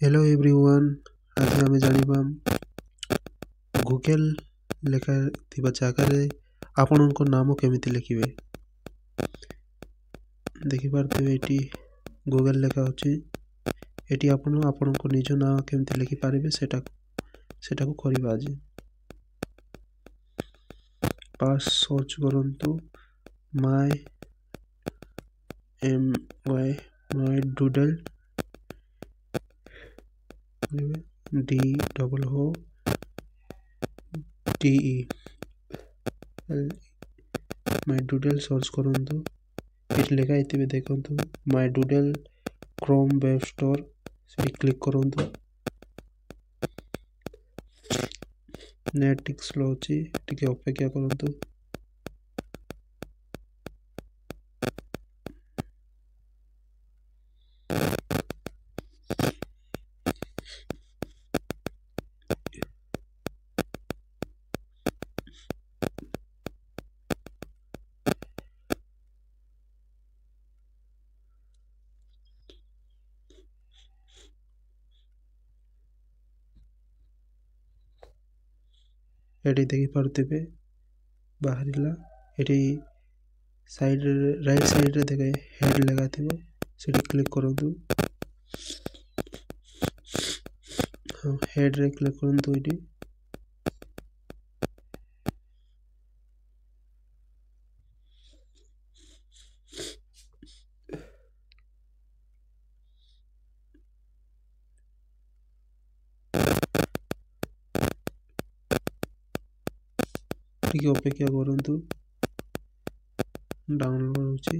Hello everyone. आज आम जाना गूगल लेखा जगार आपण नाम केमिति लिखिबे। देखिपारे ये गूगल लेखा अच्छी ये आपण निज नाम केमिति लिखिपारे सेटा को करवा। आज पास सर्च करंतु my doodle DOODLE my doodle search करंतु ये लेखा ये देखु my doodle Chrome web store से क्लिक करंतु। नेट टिक स्लो अच्छी टिके अपेक्षा करंतु। ये देखिपे बाहर ये साइड राइट साइड रे देखे हेड लगा थी से क्लिक करंतु। हाँ हेड रे क्लिक करंतु। ये टिके अपेक्षा करंतु डाउनलोड होची।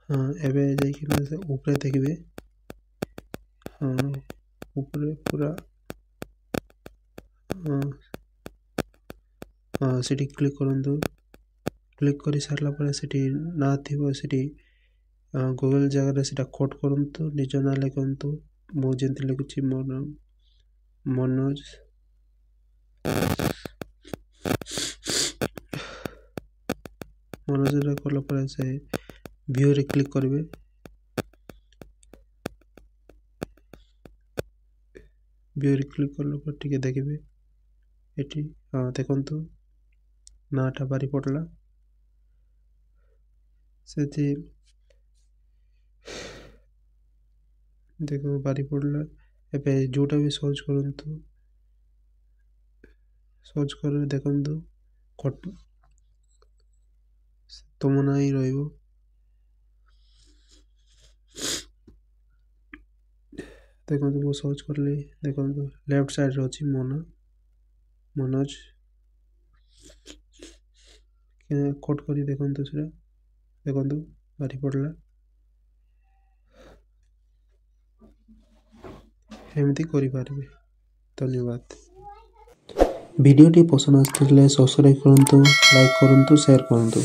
हाँ एबे जाइए ऊपर देखिए। हाँ ऊपर पूरा हाँ से क्लिक करंतु। क्लिक कर सारा पर से ना थी गूगल जगह से कोड करंतु निज ना लिखंतु। मुझे लिखुची मनोज मनोज कला पर से व्यू रे क्लिक करेंगे। व्यू रे क्लिक कला पर टिके देखिए ये हाँ देखंतु नाटा बारी पड़ला से देखो बारी पड़ला। एबे जोटा भी सर्च करंतु सर्च कर देखंतु तुम ना ही रहिबो। देखंतु वो सर्च करली देखंतु लेफ्ट साइड रे अछि मनोज कोड करी देखंतु से देखंतु बारी पड़ला। एमती करि पारबे। धन्यवाद। वीडियो टी पसंद आसथिले सब्सक्राइब करंतु, लाइक करंतु, शेयर करंतु।